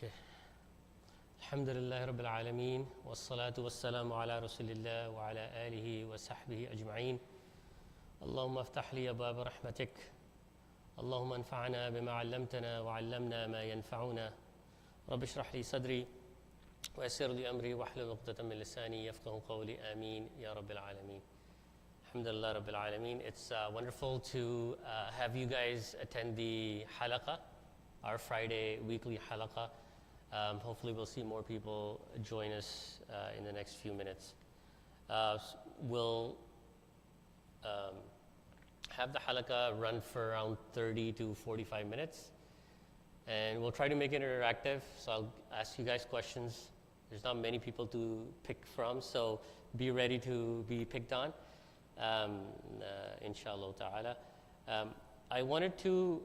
Okay. Alhamdulillah Rabbil Alameen, wassalatu wassalamu ala Rasulillah wa ala alihi wa sahbihi ajma'een. Allahumma aftah li abab rahmatik. Allahumma anfa'na bima 'allamtana wa 'allamna ma yanfa'una. Rabbi shrah li sadri wa yassir li amri wahlul 'uqdatan min lisani yafqahu qawli. Ameen ya Rabbil Alameen. Alhamdulillah Rabbil Alameen. It's wonderful to have you guys attend the Halaqah, our Friday weekly Halaqah. Hopefully we'll see more people join us in the next few minutes. We'll have the Halaqah run for around 30 to 45 minutes. And we'll try to make it interactive. So I'll ask you guys questions. There's not many people to pick from, so be ready to be picked on, inshallah ta'ala. I wanted to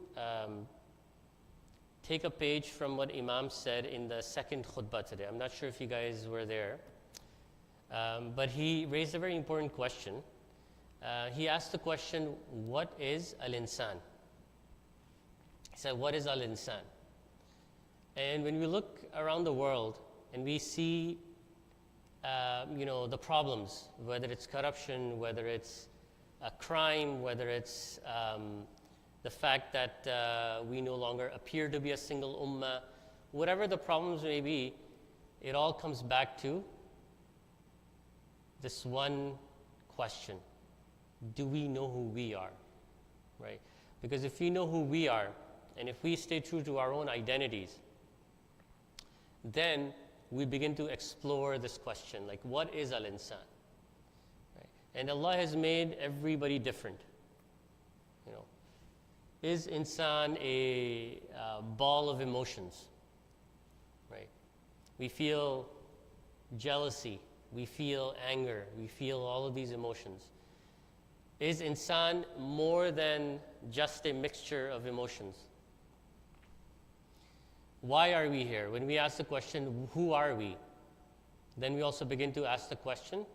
take a page from what Imam said in the second khutbah today. I'm not sure if you guys were there, but he raised a very important question. He asked the question, what is al-insan? He said, what is al-insan? And when we look around the world and we see the problems, whether it's corruption, whether it's a crime, whether it's the fact that we no longer appear to be a single ummah, whatever the problems may be, it all comes back to this one question. Do we know who we are? Right? Because if we know who we are, and if we stay true to our own identities, then we begin to explore this question, like what is al-insan? Right? And Allah has made everybody different. Is insan a ball of emotions? Right? We feel jealousy, we feel anger, we feel all of these emotions. Is insan more than just a mixture of emotions? Why are we here? When we ask the question, who are we? Then we also begin to ask the question,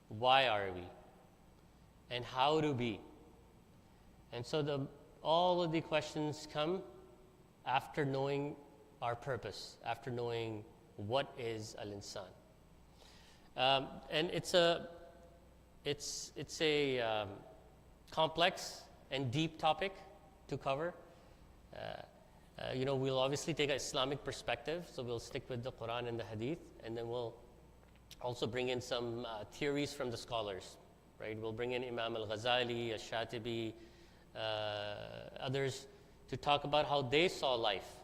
why are we? And how to be? And so all of the questions come after knowing our purpose, after knowing what is al-insan. And it's a complex and deep topic to cover. We'll obviously take an Islamic perspective, so we'll stick with the Quran and the Hadith, and then we'll also bring in some theories from the scholars. Right? We'll bring in Imam al-Ghazali, al-Shatibi, others, to talk about how they saw life,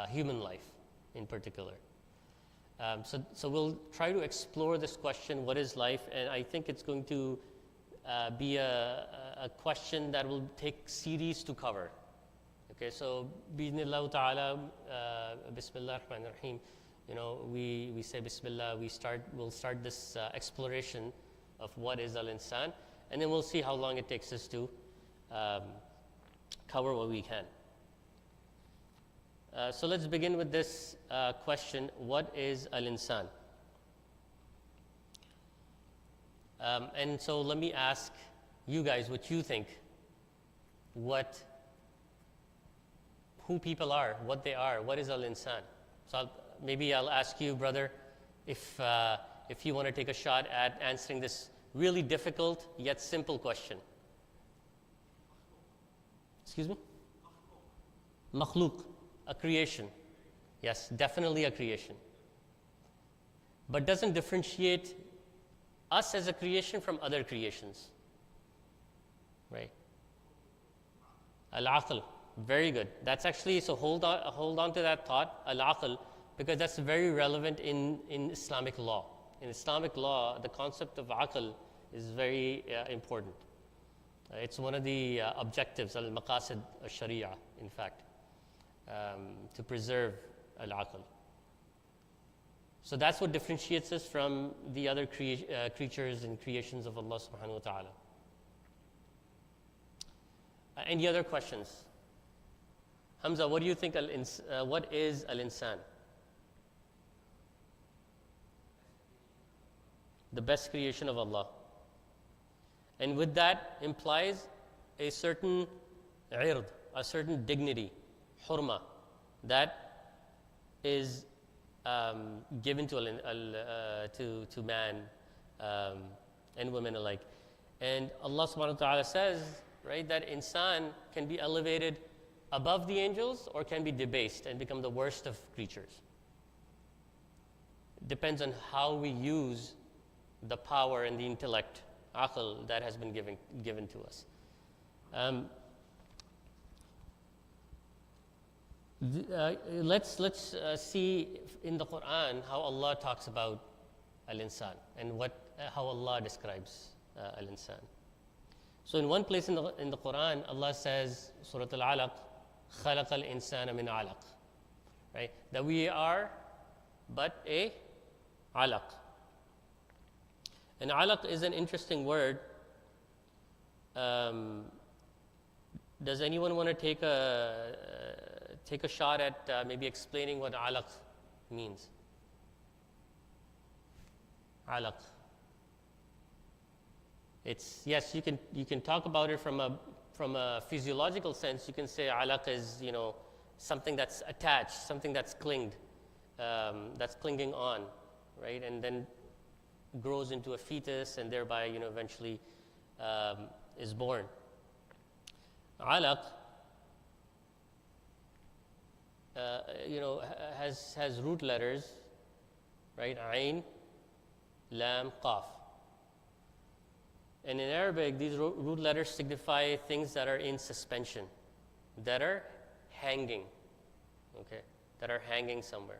human life in particular. So we'll try to explore this question, what is life? And I think it's going to be a question that will take series to cover. Okay, so Bismillah ta'ala, Bismillah ar-Rahman ar-Rahim, we say Bismillah, we'll start this exploration of what is al-insan, and then we'll see how long it takes us to cover what we can. So let's begin with this question, what is al-insan? And so let me ask you guys what you think, who people are, what they are, what is al-insan? So maybe I'll ask you, brother, if you want to take a shot at answering this really difficult yet simple question. Excuse me? Makhluk, a creation. Yes, definitely a creation. But doesn't differentiate us as a creation from other creations. Right? Al-aql, very good. That's actually, so hold on to that thought, al-aql, because that's very relevant in Islamic law. In Islamic law, the concept of aql is very important. It's one of the objectives, al-maqasid al-sharia, in fact, to preserve al-aql. So that's what differentiates us from the other creatures and creations of Allah subhanahu wa ta'ala. Any other questions? Hamza, what do you think what is al-insan? The best creation of Allah. And with that implies a certain ird, a certain dignity, hurma, that is given to to man and women alike. And Allah subhanahu wa ta'ala says, right, that insan can be elevated above the angels or can be debased and become the worst of creatures. Depends on how we use the power and the intellect, aql, that has been given to us. Let's see in the Quran how Allah talks about al-insan and how Allah describes al-insan. So in one place in the Quran, Allah says, Surah Al-Alaq, خَلَقَ الْإِنسَانَ مِنْ عَلَقٍ, right? That we are but a alaq. And alaq is an interesting word. Does anyone want to take a shot at maybe explaining what alaq means? Alaq. It's, yes, you can talk about it from a physiological sense. You can say alaq is, something that's attached, something that's clinging on, right? And then grows into a fetus and thereby, eventually is born. Alaq, has root letters, right? Ain, lam, qaf. And in Arabic, these root letters signify things that are in suspension, that are hanging, okay? That are hanging somewhere.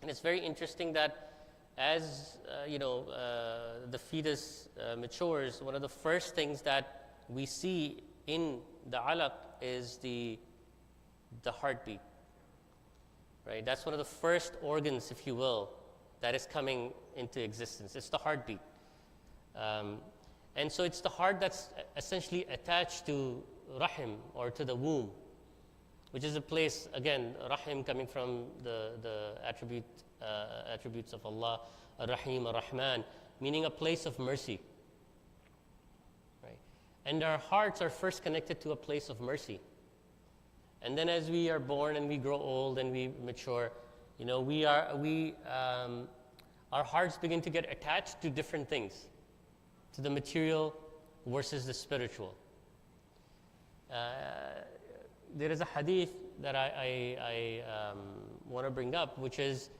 And it's very interesting that as the fetus matures, one of the first things that we see in the alaq is the heartbeat, right? That's one of the first organs, if you will, that is coming into existence. It's the heartbeat. And so it's the heart that's essentially attached to rahim, or to the womb, which is a place, again, rahim coming from the attributes of Allah, ar-Rahim, ar-Rahman, meaning a place of mercy, right? And our hearts are first connected to a place of mercy. And then as we are born and we grow old and we mature, our hearts begin to get attached to different things, to the material versus the spiritual. There is a hadith that I want to bring up, which is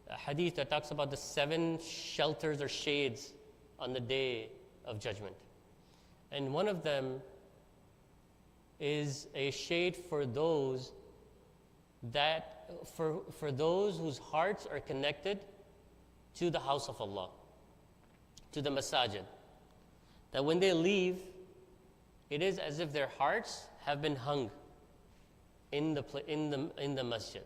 a hadith that talks about the 7 shelters or shades on the day of judgment. And one of them is a shade for those whose hearts are connected to the house of Allah, to the masajid. That when they leave, it is as if their hearts have been hung in the masjid,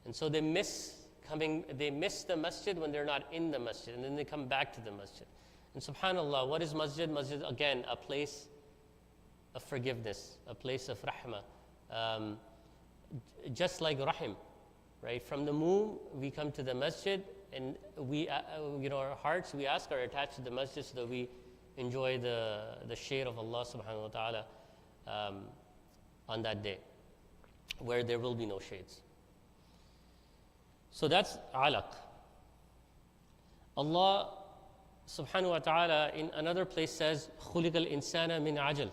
and so they miss the masjid when they're not in the masjid, and then they come back to the masjid. And subhanallah, what is masjid? Masjid, again, a place of forgiveness, a place of rahmah, just like rahim, right? From the womb we come to the masjid, and we our hearts, we ask, are attached to the masjid so that we enjoy the shade of Allah subhanahu wa ta'ala on that day, where there will be no shades. So that's alaq. Allah subhanahu wa ta'ala in another place says, خُلِقَ الْإِنسَانَ مِنْ عَجَلٍ,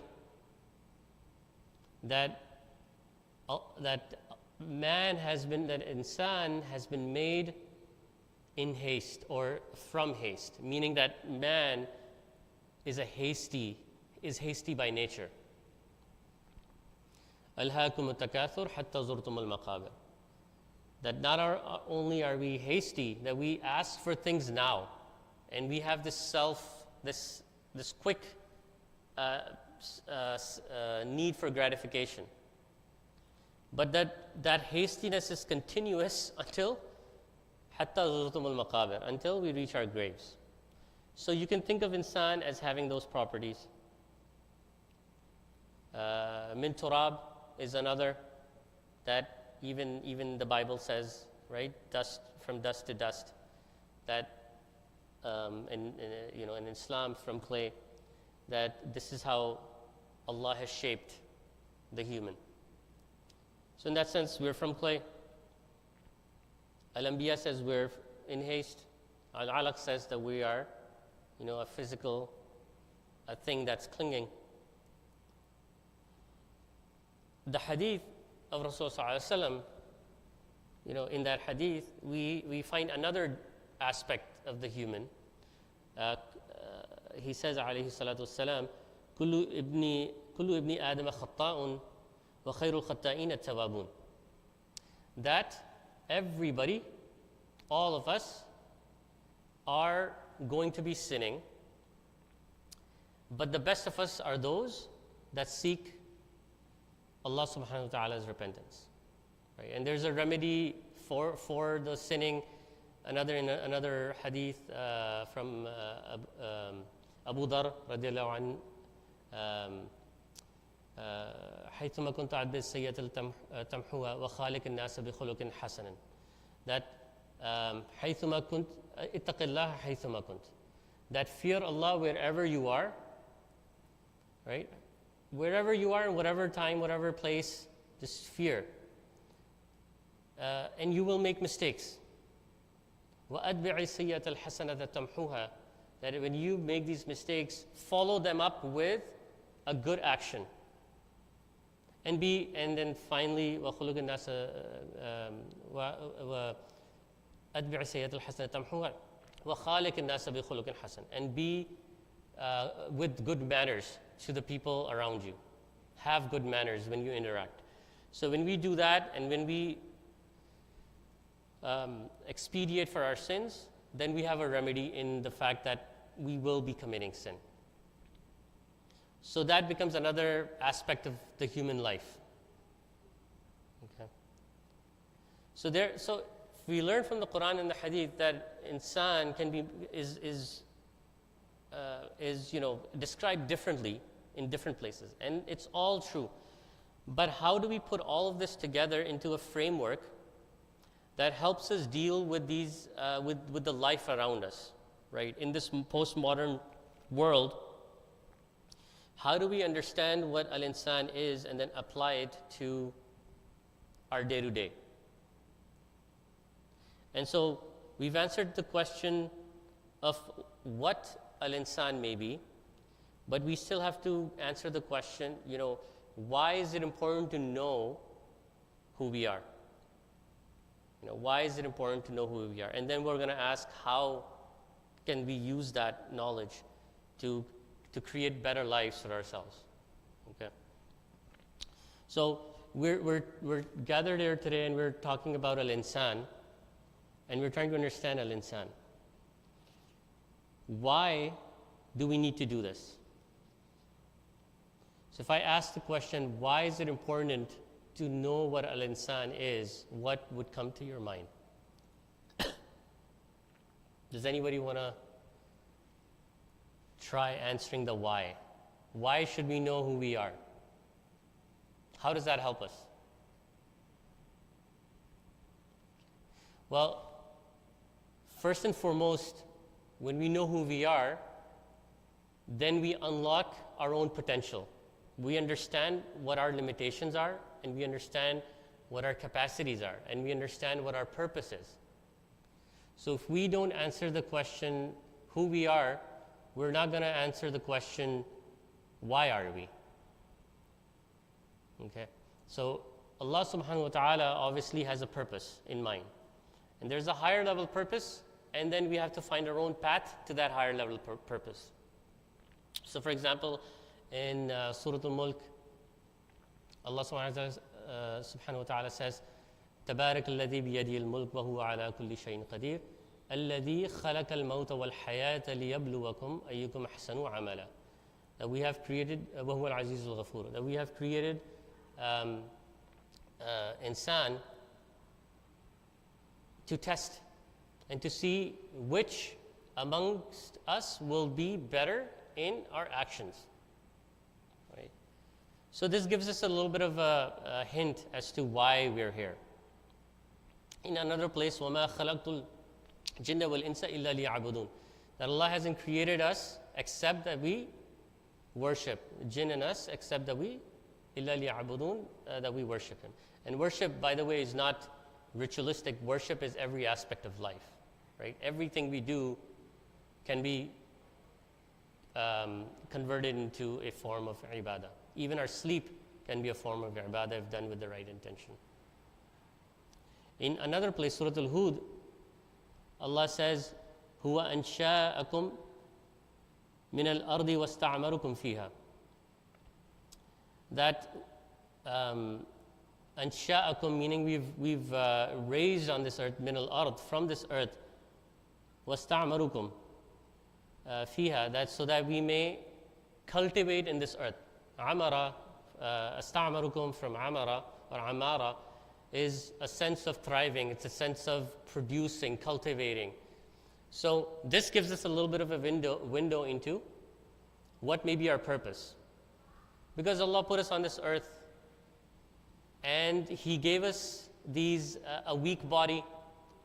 that insan has been made in haste or from haste, meaning that man is hasty by nature. أَلْهَاكُمُ التَّكَاثُرُ حَتَّى زُرْتُمُ الْمَقَابِرَ. That not only are we hasty, that we ask for things now, and we have this quick need for gratification. But that hastiness is continuous until حَتَّى زُرْتُمُ الْمَقَابِرَ, until we reach our graves. So you can think of insan as having those properties. Min turab is another, that even the Bible says, right? From dust to dust. That in Islam, from clay, that this is how Allah has shaped the human. So in that sense, we're from clay. Al-Anbiya says we're in haste. Al-Alaq says that we are, a physical, a thing that's clinging. The hadith of Rasulullah, in that hadith, we find another aspect of the human. He says, alayhi salatu wassalam, kullu ibni adama khatta'un wa khayrul khatta'in at-tawabun. That everybody, all of us, are going to be sinning, but the best of us are those that seek Allah subhanahu wa ta'ala's repentance. Right? And there's a remedy for the sinning. Another hadith from Abu Dhar radiallahu anhu, حيثما كنت عد بالسيئة تمحوها وخالق الناس بخلق حسن. That حيثما كنت اتق الله حيثما كنت. That fear Allah wherever you are, right? Wherever you are, in whatever time, whatever place, just fear. And you will make mistakes. وَأَتْبِعِ السَّيِّئَةَ الْحَسَنَةَ تَمْحُوهَا. That when you make these mistakes, follow them up with a good action. And then finally, وَخُلُقِ النَّاسَ وَأَتْبِعِ السَّيِّئَةَ الْحَسَنَةَ تَمْحُوهَا وَخَالِقِ النَّاسَ بِخُلُقٍ حَسَنٍ. And be with good manners to the people around you. Have good manners when you interact. So when we do that, and when we expedite for our sins, then we have a remedy in the fact that we will be committing sin. So that becomes another aspect of the human life. Okay. So we learn from the Quran and the Hadith that insan is described differently in different places, and it's all true. But how do we put all of this together into a framework that helps us deal with these with the life around us, right? In this postmodern world, how do we understand what al-insan is and then apply it to our day-to-day? And so we've answered the question of what al-insan may be, but we still have to answer the question, why is it important to know who we are? Why is it important to know who we are? And then we're going to ask, how can we use that knowledge to create better lives for ourselves? Okay. So we're gathered here today, and we're talking about al-insan, and we're trying to understand al-insan. Why do we need to do this? So if I ask the question, why is it important to know what al-insan is, what would come to your mind? Does anybody want to try answering the why? Why should we know who we are? How does that help us? Well, first and foremost, when we know who we are, then we unlock our own potential. We understand what our limitations are, and we understand what our capacities are, and we understand what our purpose is. So if we don't answer the question, who we are, we're not going to answer the question, why are we? Okay. So Allah subhanahu wa ta'ala obviously has a purpose in mind. And there's a higher level purpose, and then we have to find our own path to that higher level purpose. So for example, in Surah Al-Mulk, Allah subhanahu wa ta'ala says, تبارك الذي بيده الملك وهو على كل شيء قدير الذي خلق الموت والحياة ليبلوكم أيكم أحسن عملا. That we have created, وهو العزيز الغفور, that we have created insan to test and to see which amongst us will be better in our actions. Right? So this gives us a little bit of a hint as to why we're here. In another place, وَمَا خَلَقْتُ الْجِنَّ وَالْإِنسَ إِلَّا لِيَعْبُدُونَ, that Allah hasn't created us except that we worship, jinn and us, except that we إِلَّا لِيَعْبُدُونَ, that we worship Him. And worship, by the way, is not ritualistic worship is every aspect of life, right? Everything we do can be converted into a form of ibadah. Even our sleep can be a form of ibadah if done with the right intention. In another place, Surah Al-Hud, Allah says, "Huwa ansha'akum min al-ardi wasta'amarukum fiha." That ansha'akum, meaning we've raised on this earth, min al-ard, from this earth, wasta'amarukum fiha, that so that we may cultivate in this earth. Amara, asta'amarukum from amara or amara is a sense of thriving. It's a sense of producing, cultivating. So this gives us a little bit of a window into what may be our purpose. Because Allah put us on this earth and He gave us these a weak body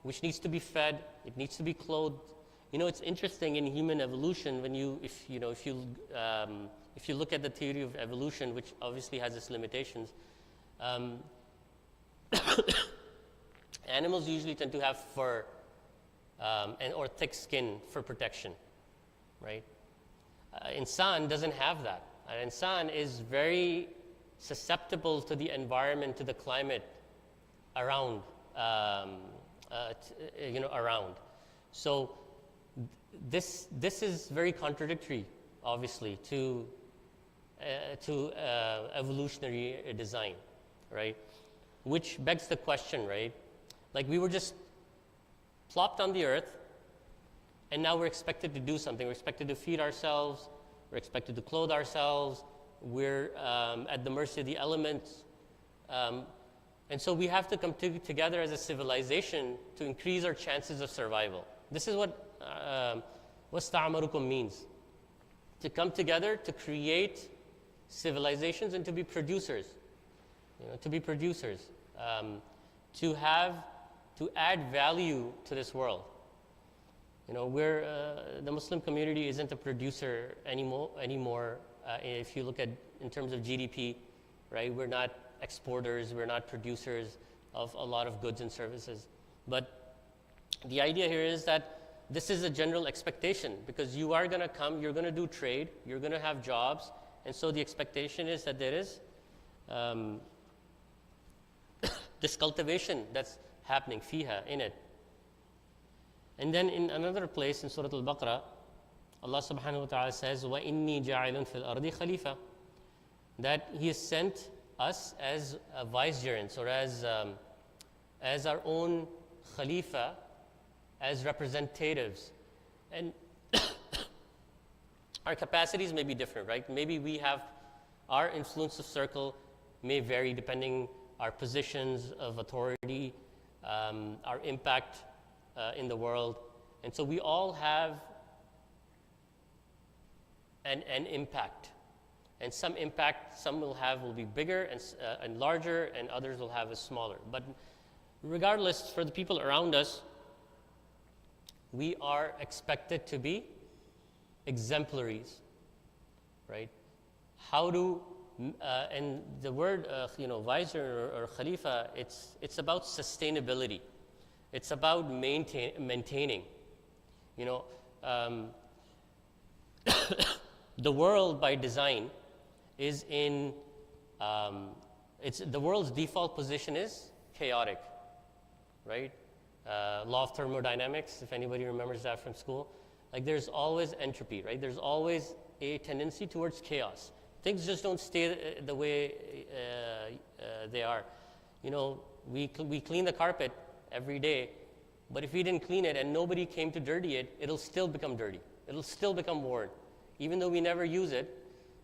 which needs to be fed, it needs to be clothed. You know, it's interesting in human evolution when if you look at the theory of evolution, which obviously has its limitations, animals usually tend to have fur or thick skin for protection, right? Insan doesn't have that. An insan is very susceptible to the environment, to the climate around, around. So this is very contradictory, obviously, to evolutionary design, right? Which begs the question, right? Like we were just plopped on the earth, and now we're expected to do something. We're expected to feed ourselves. We're expected to clothe ourselves. We're at the mercy of the elements. And so we have to come together as a civilization to increase our chances of survival. This is what sta'amarukum means. To come together to create civilizations and to be producers. To be producers. To add value to this world. The Muslim community isn't a producer anymore. If you look at in terms of GDP, right? We're not exporters, we're not producers of a lot of goods and services. But the idea here is that this is a general expectation because you are going to come, you're going to do trade, you're going to have jobs, and so the expectation is that there is this cultivation that's happening, fiha, in it. And then in another place in Surah Al-Baqarah, Allah subhanahu wa ta'ala says, وَإِنِّي جَاعِلٌ فِي الْأَرْضِ خَلِيفَةً, that He has sent us as vicegerents or as our own khalifa, as representatives. And our capacities may be different, right? Maybe we have, our influence of circle may vary depending our positions of authority, our impact in the world. And so we all have an impact. And some impact, some will be bigger and larger, and others will have a smaller. But regardless, for the people around us, we are expected to be exemplaries, right? How do, and the word, viceger or khalifa, it's about sustainability. It's about maintaining. The world by design is in, the world's default position is chaotic, right? Law of thermodynamics, if anybody remembers that from school. Like there's always entropy, right? There's always a tendency towards chaos. Things just don't stay the way they are. We clean the carpet every day, but if we didn't clean it and nobody came to dirty it, it'll still become dirty. It'll still become worn. Even though we never use it,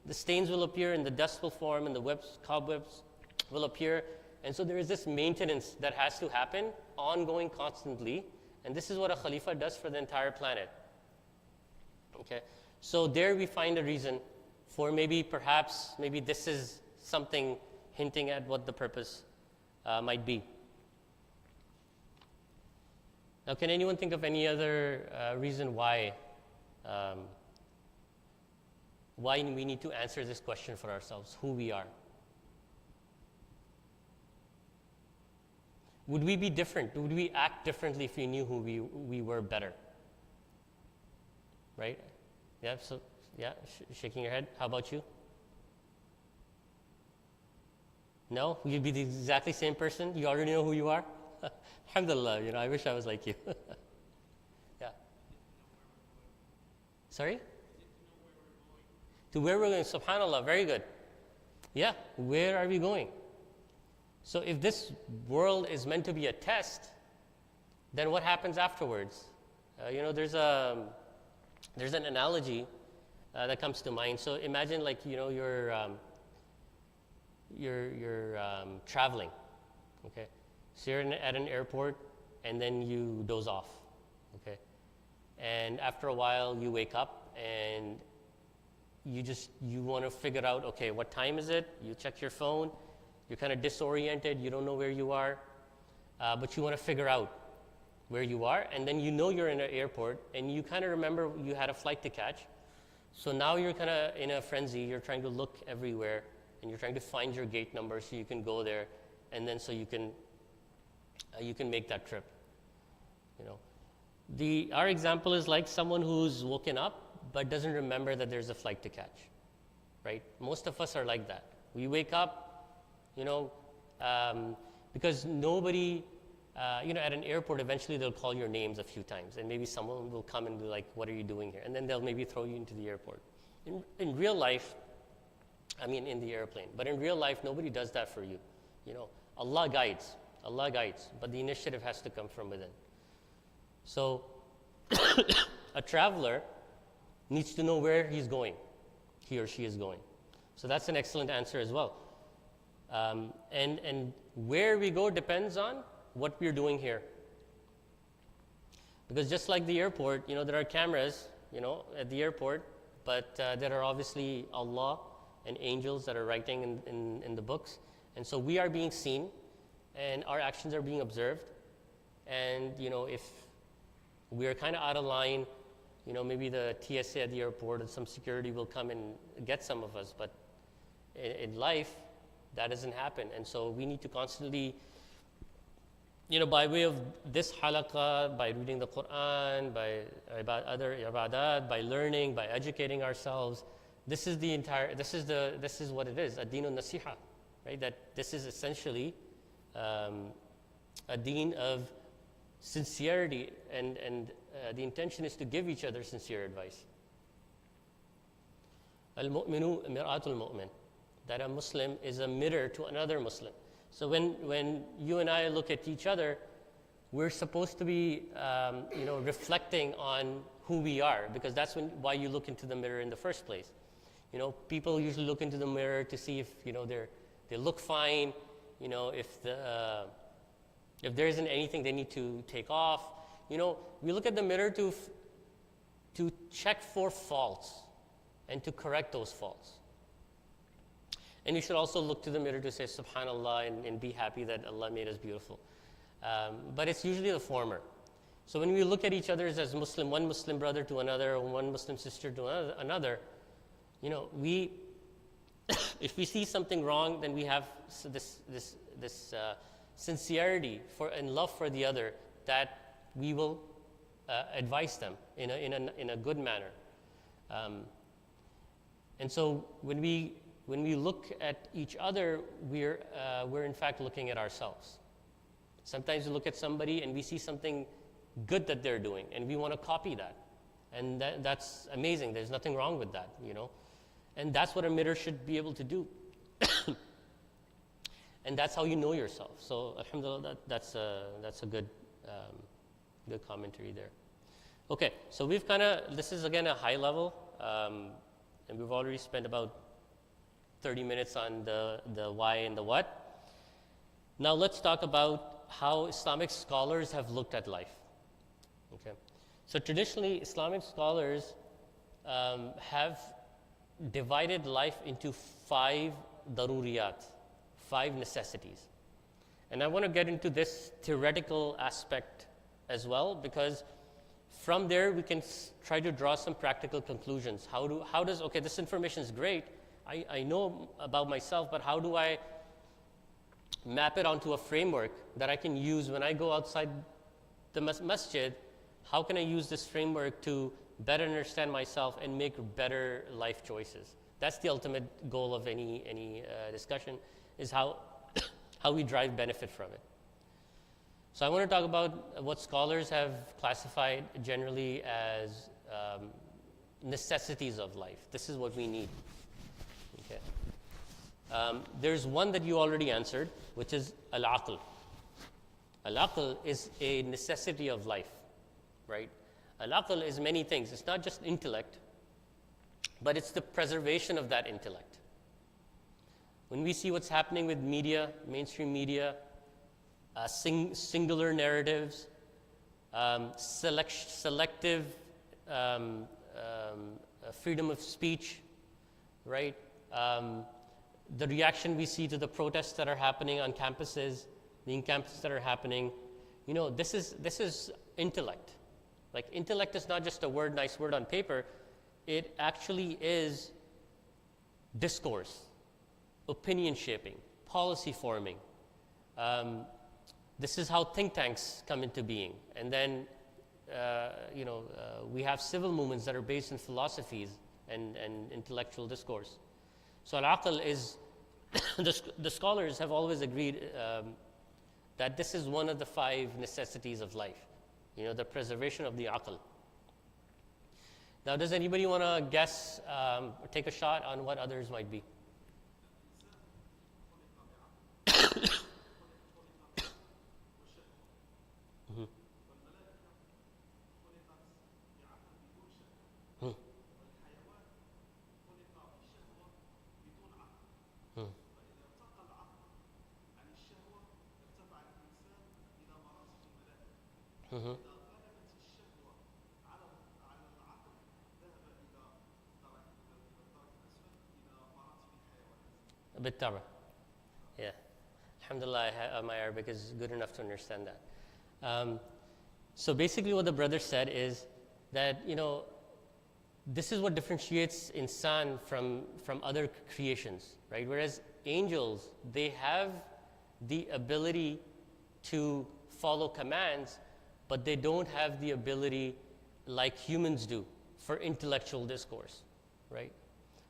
the stains will appear and the dust will form and the cobwebs will appear. And so there is this maintenance that has to happen, ongoing, constantly. And this is what a khalifa does for the entire planet. Okay? So there we find a reason for maybe this is something hinting at what the purpose might be. Now, can anyone think of any other reason why we need to answer this question for ourselves, who we are? Would we be different? Would we act differently if we knew who we were better? Right? Yeah, so, yeah, shaking your head. How about you? No? You'd be the exactly same person? You already know who you are? Alhamdulillah, I wish I was like you. Yeah. Sorry? To where we're going. SubhanAllah, very good. Yeah, where are we going? So if this world is meant to be a test, then what happens afterwards? There's an analogy that comes to mind. So imagine you're traveling, okay? So you're at an airport and then you doze off, okay? And after a while you wake up and you want to figure out, okay, what time is it? You check your phone, you're kind of disoriented, you don't know where you are, but you want to figure out where you are, and then you're in an airport and you kind of remember you had a flight to catch. So now you're kind of in a frenzy, you're trying to look everywhere and you're trying to find your gate number so you can go there, and then so you can make that trip. Our example is like someone who's woken up but doesn't remember that there's a flight to catch, right? Most of us are like that. We wake up, because nobody, at an airport, eventually they'll call your names a few times, and maybe someone will come and be like, what are you doing here? And then they'll maybe throw you into the airport. In real life, in the airplane, but in real life, nobody does that for you. Allah guides, but the initiative has to come from within. So a traveler needs to know where he's going, he or she is going. So that's an excellent answer as well. And where we go depends on what we're doing here. Because just like the airport, there are cameras, at the airport, but there are obviously Allah and angels that are writing in the books. And so we are being seen, and our actions are being observed. And, if we are kind of out of line, maybe the TSA at the airport and some security will come and get some of us. But in life, that doesn't happen. And so we need to constantly, by way of this halaqah, by reading the Quran, by other ibadat, by learning, by educating ourselves, this is what it is, ad-deen nasiha, right? That this is essentially a deen of sincerity, and the intention is to give each other sincere advice. Al-mu'minu mir'atul mu'min, that a Muslim is a mirror to another Muslim. So when you and I look at each other, we're supposed to be reflecting on who we are, because that's why you look into the mirror in the first place. People usually look into the mirror to see if they look fine, if there isn't anything they need to take off. We look at the mirror to check for faults and to correct those faults. And you should also look to the mirror to say subhanallah and be happy that Allah made us beautiful. But it's usually the former. So when we look at each other as Muslim, one Muslim brother to another, or one Muslim sister to another, if we see something wrong, then we have this sincerity and love for the other, that we will advise them in a good manner. And so when we look at each other, we're in fact looking at ourselves. Sometimes we look at somebody and we see something good that they're doing, and we want to copy that. And that's amazing. There's nothing wrong with that, And that's what a mirror should be able to do. And that's how you know yourself. So, alhamdulillah, that's a good commentary there. Okay, so this is again a high level, and we've already spent about 30 minutes on the why and the what. Now let's talk about how Islamic scholars have looked at life. Okay, so traditionally Islamic scholars have divided life into 5 daruriyat, 5 necessities. And I want to get into this theoretical aspect as well, because from there we can try to draw some practical conclusions. Okay, this information is great, I know about myself, but how do I map it onto a framework that I can use when I go outside the masjid. How can I use this framework to better understand myself and make better life choices? That's the ultimate goal of any discussion, is how how we drive benefit from it. So I want to talk about what scholars have classified generally as necessities of life. This is what we need. Okay. There's one that you already answered, which is al-aql. Al-aql is a necessity of life, right? Al-aql is many things. It's not just intellect, but it's the preservation of that intellect. When we see what's happening with media, mainstream media, singular narratives, selective freedom of speech, right? The reaction we see to the protests that are happening on campuses, the in-campuses that are happening, this is intellect. Like, intellect is not just a word, nice word on paper. It actually is discourse, opinion shaping, policy forming. This is how think tanks come into being. And then, we have civil movements that are based in philosophies and intellectual discourse. So al-aql is, the scholars have always agreed that this is one of the 5 necessities of life, the preservation of the aql. Now, does anybody want to guess, or take a shot on what others might be? بالطبع. Yeah. Alhamdulillah, my Arabic is good enough to understand that. So basically what the brother said is that, this is what differentiates insan from other creations, right? Whereas angels, they have the ability to follow commands, but they don't have the ability like humans do for intellectual discourse, right?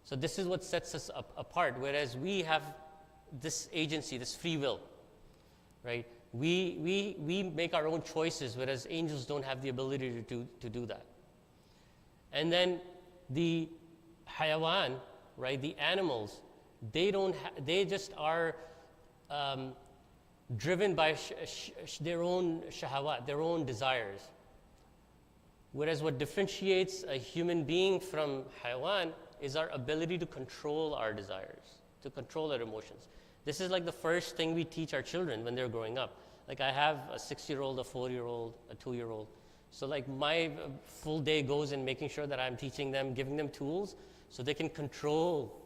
So this is what sets us apart, whereas we have this agency, this free will, right? We make our own choices, whereas angels don't have the ability to do that. And then the hayawan, right, the animals, they just are driven by their own shahawat, their own desires. Whereas what differentiates a human being from hayawan is our ability to control our desires, to control our emotions. This is like the first thing we teach our children when they're growing up. Like, I have a 6-year-old, a 4-year-old, a 2-year-old. So like my full day goes in making sure that I'm teaching them, giving them tools so they can control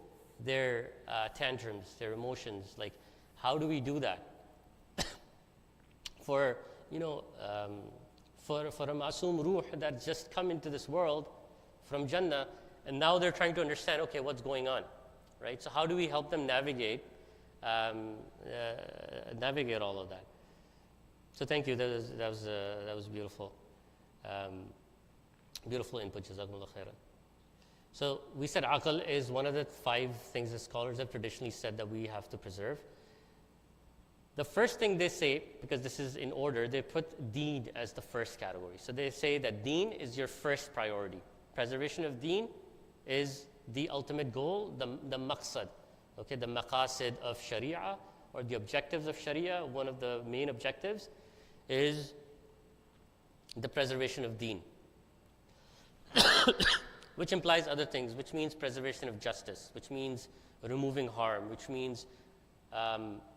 their tantrums, their emotions. Like, how do we do that? For a masoom ruh that just come into this world from Jannah, and now they're trying to understand, okay, what's going on, right? So how do we help them navigate all of that? So thank you. That was beautiful. Beautiful input. Jazakumullah khairan. So we said aql is one of the 5 things that scholars have traditionally said that we have to preserve. The first thing they say, because this is in order, they put deen as the first category. So they say that deen is your first priority. Preservation of deen is the ultimate goal, the maqsad, okay, the maqasid of sharia, or the objectives of sharia. One of the main objectives is the preservation of deen, which implies other things, which means preservation of justice, which means removing harm, which means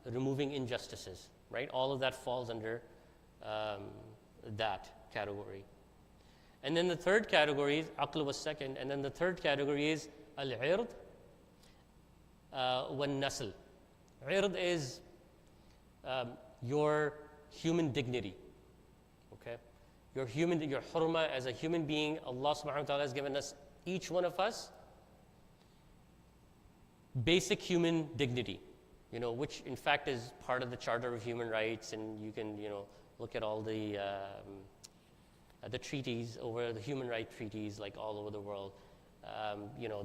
removing injustices, right? All of that falls under that category. And then the third category is, aql was second, and then the third category is al-ird wal-nasl. Ird is your human dignity, okay? Your hurma as a human being. Allah subhanahu wa ta'ala has given us, each one of us, basic human dignity. which in fact is part of the Charter of Human Rights, and you can, look at all the treaties over the human rights treaties, like all over the world.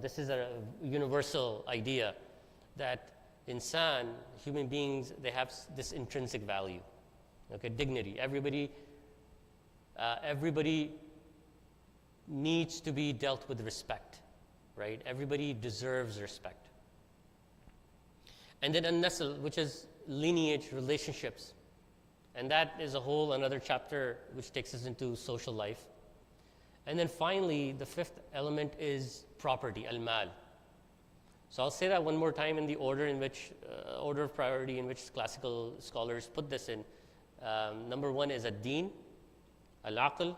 This is a universal idea that insan, human beings, they have this intrinsic value, okay, dignity. Everybody needs to be dealt with respect, right? Everybody deserves respect. And then an-nasl, which is lineage, relationships. And that is a whole another chapter which takes us into social life. And then finally, the fifth element is property, al-mal. So I'll say that one more time in the order of priority in which classical scholars put this in. Number one is ad-din, al-aql,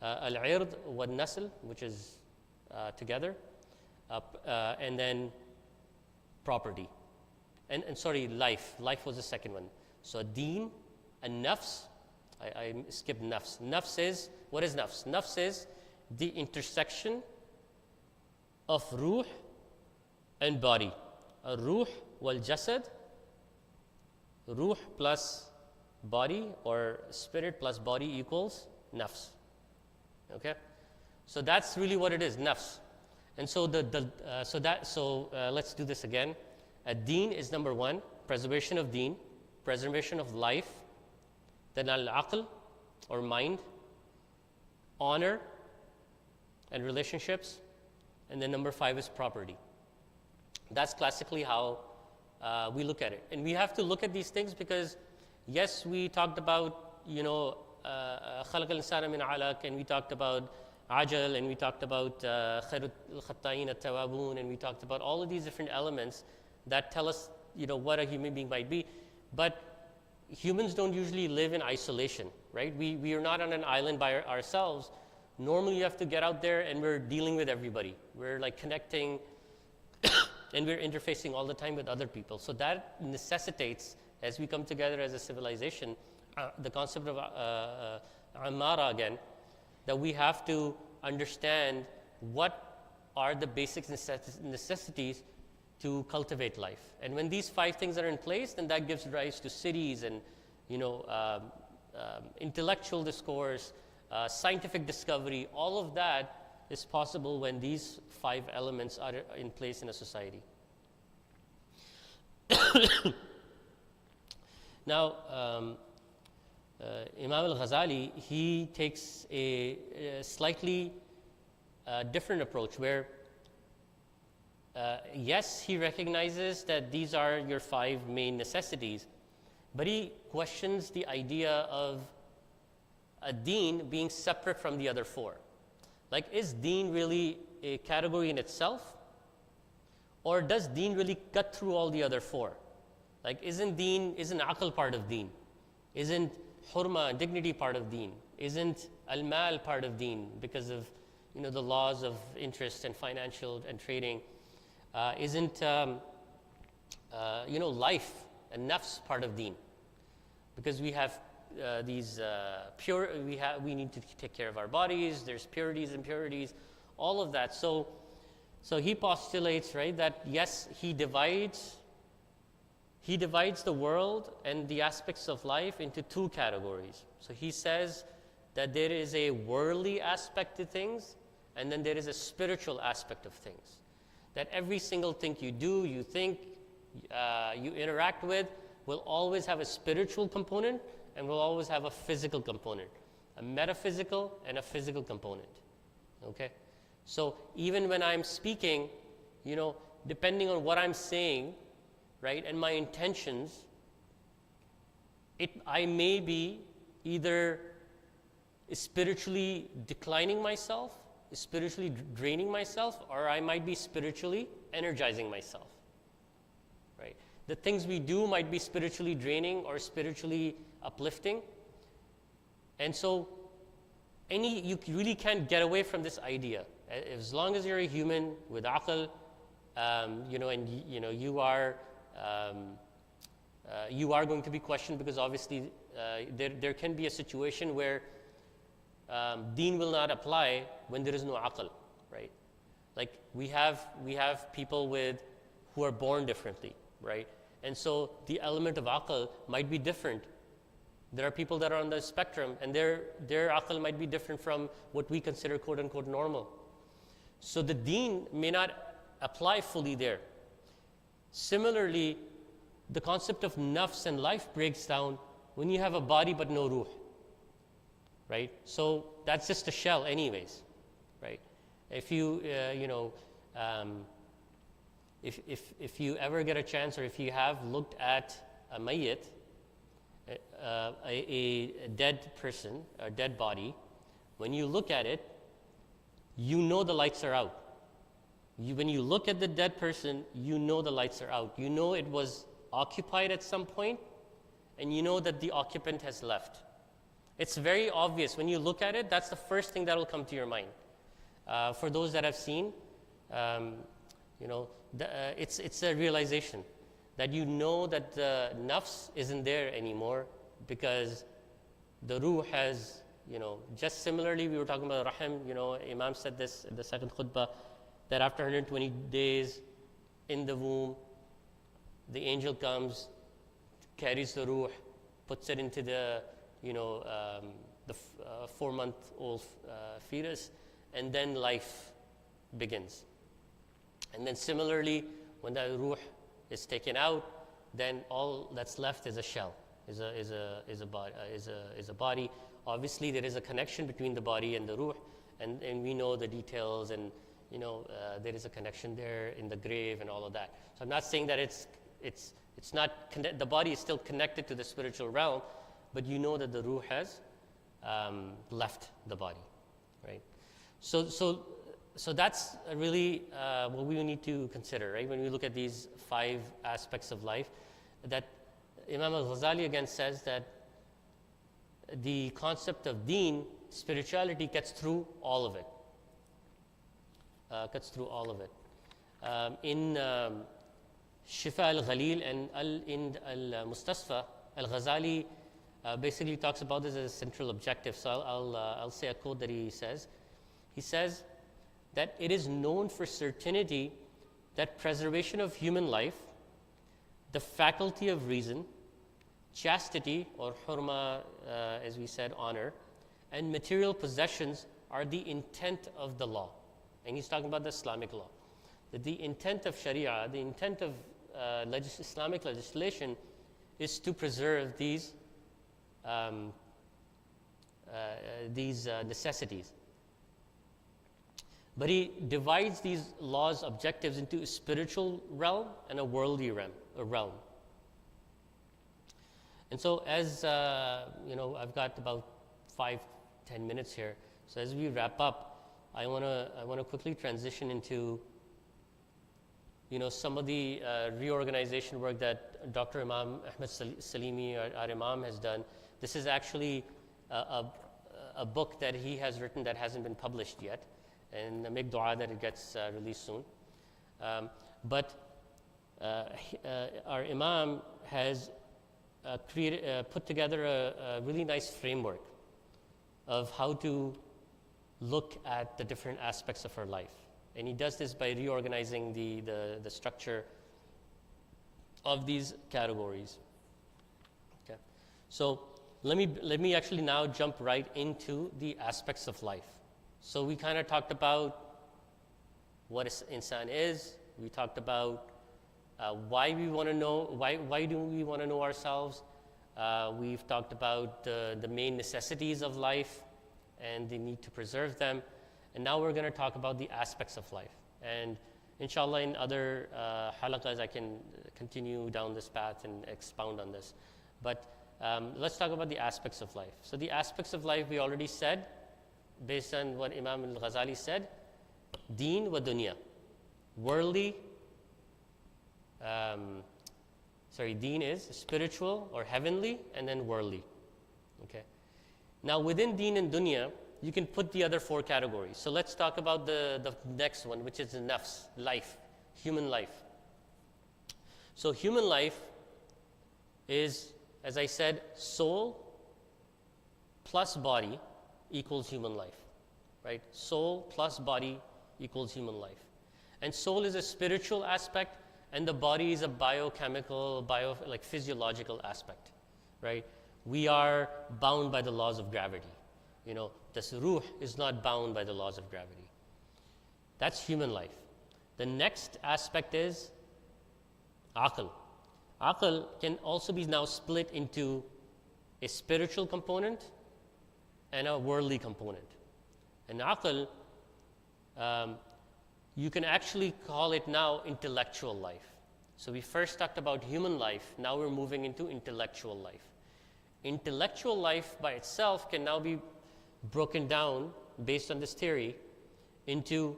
al-ird wal-nasl, which is together, and then property. And sorry, life. Life was the second one. So deen, and nafs, I skipped nafs. Nafs is, what is nafs? Nafs is the intersection of ruh and body. Ruh wal jasad, ruh plus body or spirit plus body equals nafs. Okay? So that's really what it is, nafs. And so let's do this again. Ad-deen is number one, preservation of deen, preservation of life. Then al-aql, or mind, honor and relationships. And then number five is property. That's classically how we look at it. And we have to look at these things because, yes, we talked about, خلق الإنسان من علق, and we talked about ajal, and we talked about خير الخطائين التوابون, and we talked about all of these different elements that tell us, what a human being might be. But humans don't usually live in isolation, right? We are not on an island by ourselves. Normally you have to get out there and we're dealing with everybody. We're like connecting and we're interfacing all the time with other people. So that necessitates, as we come together as a civilization, the concept of amara again, that we have to understand what are the basic necessities to cultivate life. And when these five things are in place, then that gives rise to cities and intellectual discourse, scientific discovery. All of that is possible when these five elements are in place in a society. Now, Imam al-Ghazali, he takes a slightly different approach where yes, he recognizes that these are your five main necessities, but he questions the idea of a deen being separate from the other four. Like, is deen really a category in itself? Or does deen really cut through all the other four? Like, isn't aql part of deen? Isn't hurma, dignity, part of deen? Isn't al-mal part of deen because of, the laws of interest and financial and trading? Isn't life and nafs part of deen? Because we have these we need to take care of our bodies. There's purities, impurities, all of that. So he postulates, right, that yes, he divides the world and the aspects of life into two categories. So he says that there is a worldly aspect to things, and then there is a spiritual aspect of things. That every single thing you do, you think, you interact with, will always have a spiritual component and will always have a physical component, a metaphysical and a physical component. Okay? So even when I'm speaking, depending on what I'm saying, right, and my intentions, I may be either spiritually declining myself, spiritually draining myself, or I might be spiritually energizing myself, right? The things we do might be spiritually draining or spiritually uplifting. And so you really can't get away from this idea. As long as you're a human with aql, and you are going to be questioned, because obviously there can be a situation where deen will not apply when there is no aql, right? Like we have people who are born differently, right? And so the element of aql might be different. There are people that are on the spectrum, and their aql might be different from what we consider quote unquote normal. So the deen may not apply fully there. Similarly, the concept of nafs and life breaks down when you have a body but no ruh, right? So that's just a shell anyways, right? If you, if you ever get a chance, or if you have looked at a mayyit, a dead person, a dead body, when you look at it, you know the lights are out. When you look at the dead person, you know the lights are out. You know it was occupied at some point, and you know that the occupant has left. It's very obvious. When you look at it, that's the first thing that will come to your mind. For those that have seen, it's a realization that you know that the nafs isn't there anymore, because the ruh has, just similarly we were talking about rahim, Imam said this in the second khutbah, that after 120 days in the womb, the angel comes, carries the ruh, puts it into the 4-month-old fetus, and then life begins. And then similarly, when the ruh is taken out, then all that's left is a shell, is a body. Obviously, there is a connection between the body and the ruh, and we know the details, and there is a connection there in the grave and all of that. So I'm not saying that it's not the body is still connected to the spiritual realm, but you know that the ruh has left the body, right? So that's really what we need to consider, right? When we look at these 5 aspects of life, that Imam al-Ghazali again says that the concept of deen, spirituality, gets through all of it. In Shifa al-Ghalil and in al-Mustasfa, al-Ghazali basically talks about this as a central objective. So I'll say a quote that he says. He says that it is known for certainty that preservation of human life, the faculty of reason, chastity or hurma, as we said, honor, and material possessions are the intent of the law. And he's talking about the Islamic law. That the intent of Sharia, the intent of Islamic legislation, is to preserve these necessities. But he divides these laws' objectives into a spiritual realm and a worldly realm. And so, as I've got about 5-10 minutes here. So as we wrap up, I want to quickly transition into some of the reorganization work that Dr. Imam Ahmed Salimi, our Imam, has done. This is actually a book that he has written that hasn't been published yet, and make dua that it gets released soon. But our Imam has put together a really nice framework of how to look at the different aspects of our life. And he does this by reorganizing the structure of these categories. Okay. So let me actually now jump right into the aspects of life. So we kind of talked about what insan is. We talked about why we want to know, why do we want to know ourselves. We've talked about the main necessities of life and the need to preserve them. And now we're going to talk about the aspects of life. And inshallah, in other halaqas, I can continue down this path and expound on this. But let's talk about the aspects of life. So the aspects of life, we already said, based on what Imam al-Ghazali said, deen wa dunya. Worldly, deen is spiritual or heavenly, and then worldly. Okay. Now within deen and dunya, you can put the other 4 categories. So let's talk about the next one, which is the nafs, life, human life. So human life is, as I said, soul plus body equals human life, right? Soul plus body equals human life. And soul is a spiritual aspect, and the body is a biochemical, like physiological aspect, right? We are bound by the laws of gravity. This ruh is not bound by the laws of gravity. That's human life. The next aspect is aql. Aql can also be now split into a spiritual component and a worldly component. And aql, you can actually call it now intellectual life. So we first talked about human life, now we're moving into intellectual life. Intellectual life by itself can now be broken down, based on this theory, into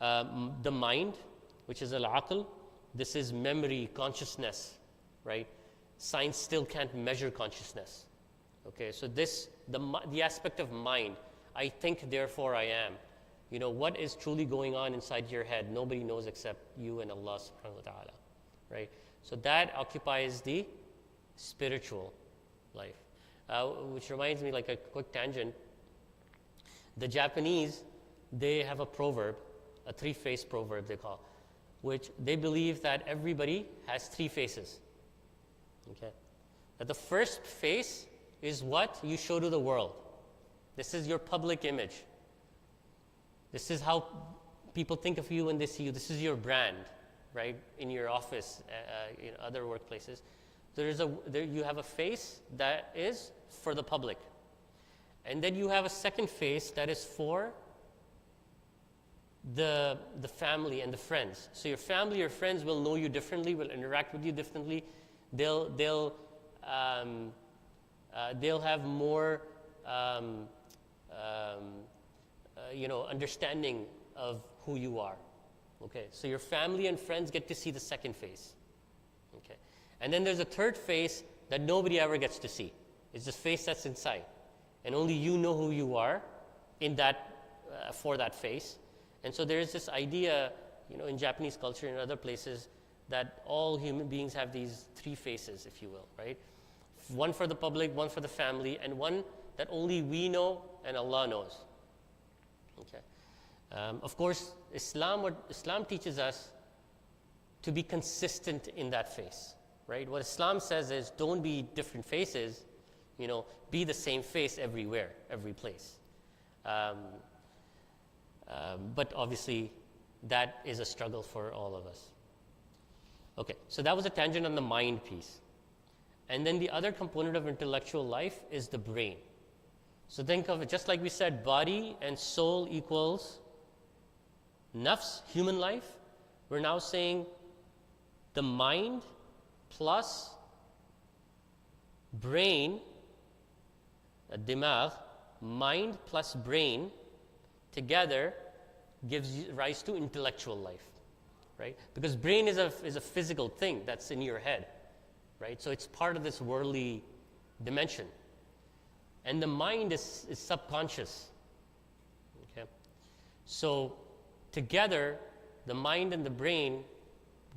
the mind, which is al-aql. This is memory, consciousness, right? Science still can't measure consciousness. Okay, so the aspect of mind, I think, therefore I am. What is truly going on inside your head, nobody knows except you and Allah subhanahu wa ta'ala, right? So that occupies the spiritual life, which reminds me, like a quick tangent, the Japanese, they have a proverb, a three-face proverb they call, which they believe that everybody has three faces, okay? That the first face is what you show to the world. This is your public image. This is how people think of you when they see you. This is your brand, right? In your office, in other workplaces. You have a face that is for the public. And then you have a second face that is for the family and the friends. So your family, your friends will know you differently, will interact with you differently. They'll have more understanding of who you are. Okay, so your family and friends get to see the second face. Okay, and then there's a third face that nobody ever gets to see. It's the face that's inside, and only you know who you are in that for that face. And so there is this idea, in Japanese culture and other places, that all human beings have these three faces, if you will, right? One for the public, one for the family, and one that only we know and Allah knows. Okay. Of course, Islam teaches us to be consistent in that face, right? What Islam says is, don't be different faces, be the same face everywhere, every place. But obviously, that is a struggle for all of us. Okay, so that was a tangent on the mind piece. And then the other component of intellectual life is the brain. So think of it, just like we said, body and soul equals nafs, human life. We're now saying the mind plus brain, dimagh, mind plus brain together gives rise to intellectual life, right? Because brain is a physical thing that's in your head, right? So it's part of this worldly dimension. And the mind is subconscious, okay? So together, the mind and the brain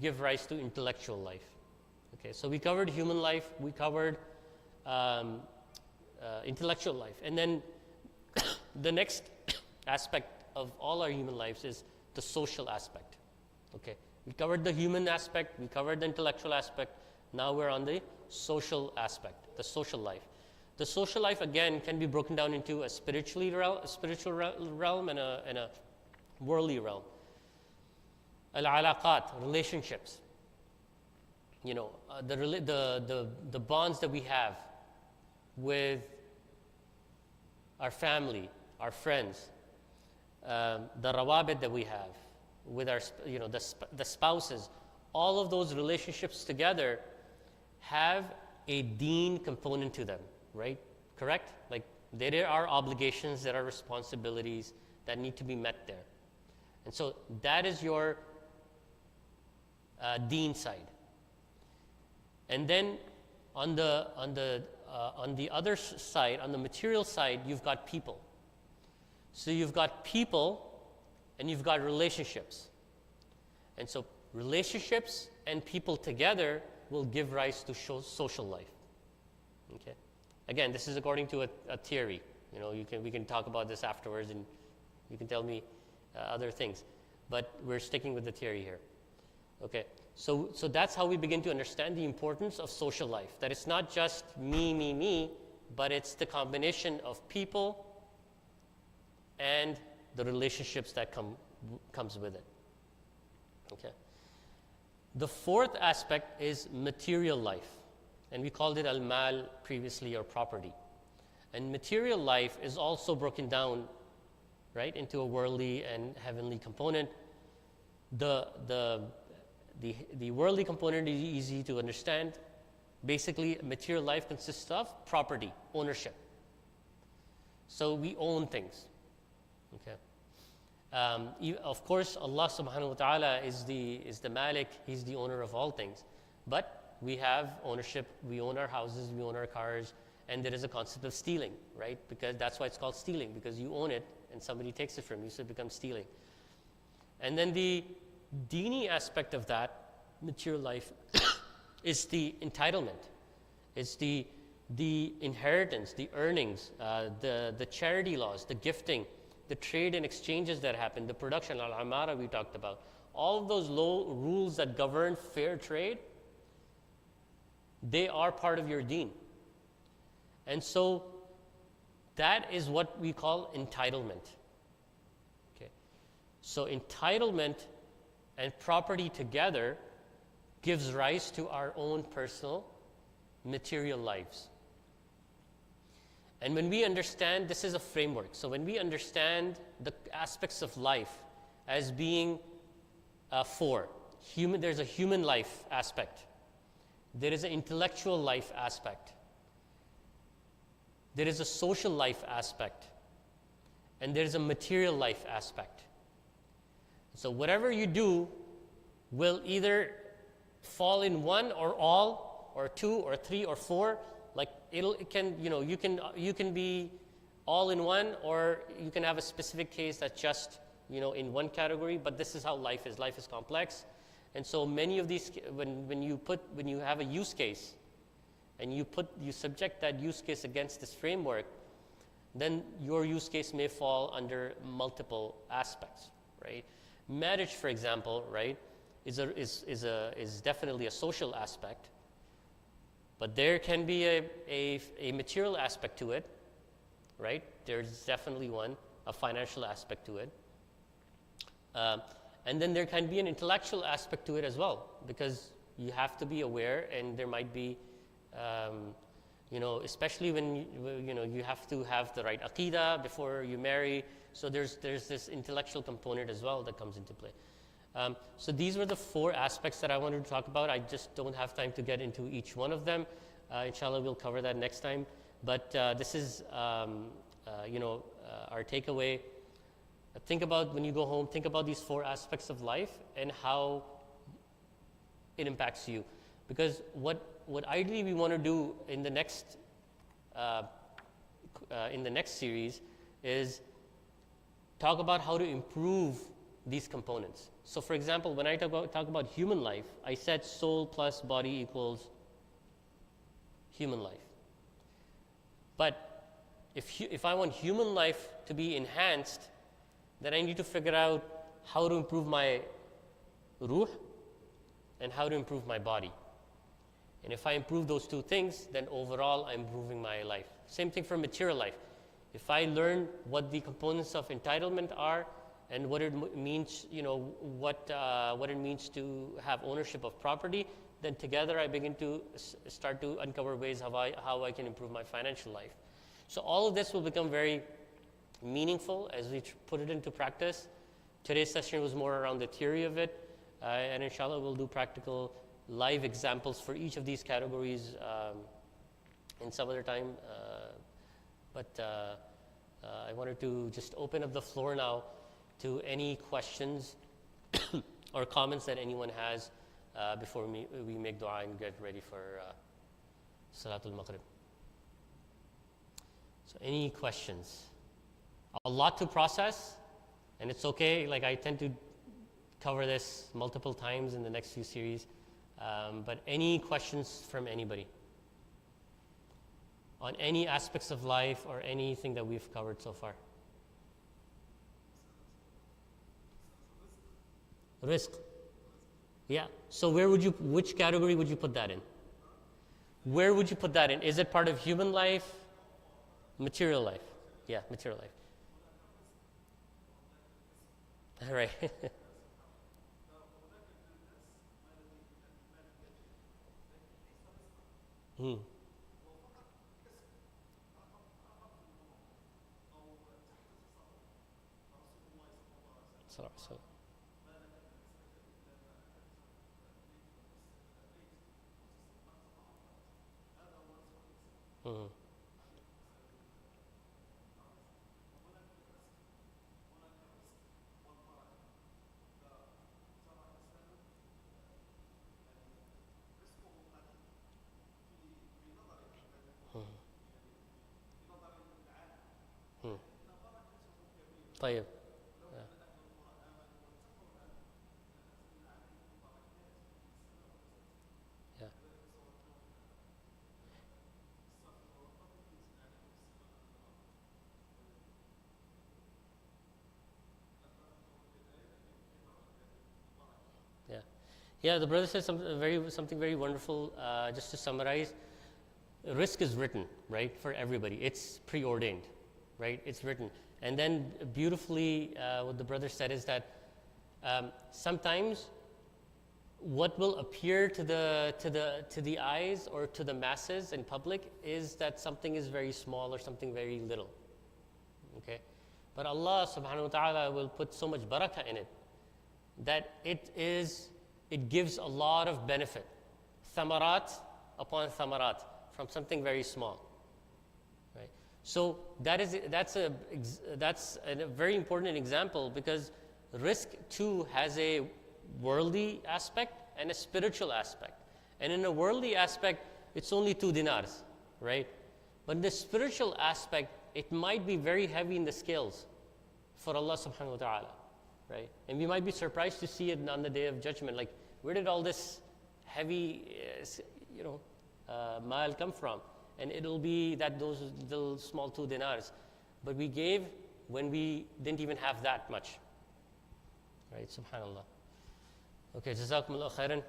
give rise to intellectual life. Okay, so we covered human life, we covered intellectual life. And then the next aspect of all our human lives is the social aspect. Okay, we covered the human aspect, we covered the intellectual aspect. Now we're on the social aspect, the social life. The social life, again, can be broken down into a spiritual realm and a worldly realm. Al-alaqat, relationships. The bonds that we have with our family, our friends, the rawabit that we have with our, the spouses. All of those relationships together have a deen component to them, right? Correct? Like there are obligations, there are responsibilities that need to be met there. And so that is your deen side. And then on the other side, on the material side, you've got people. So you've got people and you've got relationships. And so relationships and people together will give rise to social life. Okay. Again, this is according to a theory. We can talk about this afterwards, and you can tell me other things. But we're sticking with the theory here. Okay, so that's how we begin to understand the importance of social life. That it's not just me, but it's the combination of people and the relationships that comes with it. Okay. The fourth aspect is material life, and we called it al-mal previously, or property. And material life is also broken down, right, into a worldly and heavenly component. The worldly component is easy to understand. Basically, material life consists of property, ownership. So we own things. Okay. Of course, Allah subhanahu wa ta'ala is the Malik, He's the owner of all things. But we have ownership, we own our houses, we own our cars, and there is a concept of stealing, right? Because that's why it's called stealing, because you own it and somebody takes it from you, so it becomes stealing. And then the Dini aspect of that, material life, is the entitlement. It's the inheritance, the earnings, the charity laws, the gifting, the trade and exchanges that happen, the production, al-amara we talked about. All of those rules that govern fair trade, they are part of your deen. And so that is what we call entitlement. Okay. So entitlement and property together gives rise to our own personal material lives. And when we understand, this is a framework. So when we understand the aspects of life as being four, there's a human life aspect. There is an intellectual life aspect. There is a social life aspect. And there is a material life aspect. So whatever you do will either fall in one or all or two or three or four. Like you can be all in one, or you can have a specific case that's just in one category. But this is how life is. Life is complex, and so many of these, when you have a use case, and you subject that use case against this framework, then your use case may fall under multiple aspects, right? Marriage, for example, right, is definitely a social aspect. But there can be a material aspect to it, right? There's definitely one, a financial aspect to it. And then there can be an intellectual aspect to it as well, because you have to be aware, and there might be, especially when you have to have the right aqidah before you marry. So there's this intellectual component as well that comes into play. So these were the four aspects that I wanted to talk about. I just don't have time to get into each one of them. Inshallah, we'll cover that next time. But this is, our takeaway. Think about, when you go home, think about these four aspects of life and how it impacts you. Because what ideally we want to do in the next series is talk about how to improve these components. So for example, when I talk about human life, I said soul plus body equals human life. But if I want human life to be enhanced, then I need to figure out how to improve my ruh and how to improve my body. And if I improve those two things, then overall I'm improving my life. Same thing for material life. If I learn what the components of entitlement are and what it means, what it means to have ownership of property, then together I begin to start to uncover ways how I can improve my financial life. So all of this will become very meaningful as we put it into practice. Today's session was more around the theory of it, and inshallah we'll do practical live examples for each of these categories in some other time. But I wanted to just open up the floor now to any questions or comments that anyone has before we make dua and get ready for Salatul Maghrib. So any questions? A lot to process, and it's okay. Like, I tend to cover this multiple times in the next few series. But any questions from anybody on any aspects of life or anything that we've covered so far? Risk. Yeah. So which category would you put that in? Where would you put that in? Is it part of human life? Material life? Yeah, material life. All right. Hmm. So, hmm. Hmm. طيب. Yeah. Yeah. Yeah. Yeah, the brother said something very wonderful. Just to summarize, risk is written, right, for everybody. It's preordained, right? It's written. And then beautifully, what the brother said is that sometimes what will appear to the eyes or to the masses in public is that something is very small or something very little. Okay? But Allah subhanahu wa ta'ala will put so much barakah in it that it gives a lot of benefit. Thamarat upon thamarat from something very small. Right? So that's a very important example, because risk too has a worldly aspect and a spiritual aspect. And in a worldly aspect, it's only 2 dinars, right? But in the spiritual aspect, it might be very heavy in the scales for Allah subhanahu wa ta'ala, right? And we might be surprised to see it on the Day of Judgment. Like, where did all this heavy, mal come from? And it'll be that those little small 2 dinars. But we gave when we didn't even have that much, right? Subhanallah. Okay, جزاكم الله خيرا.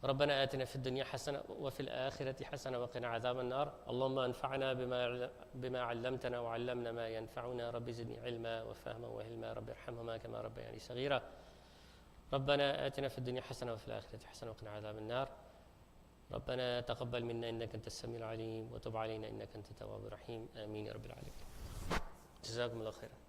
ربنا آتنا في الدنيا حسنة وفي الآخرة حسنة وقنا عذاب النار. اللهم انفعنا بما علمتنا وعلمنا ما ينفعنا. رب زدني علما وفهما وهلما. رب ارحمهما كما ربياني صغيرا. ربنا آتنا في الدنيا حسنة وفي الآخرة حسنة وقنا عذاب النار. ربنا تقبل منا إنك أنت السميع العليم وتب علينا إنك أنت التواب الرحيم. آمين يا رب العالمين. جزاكم الله خيرا.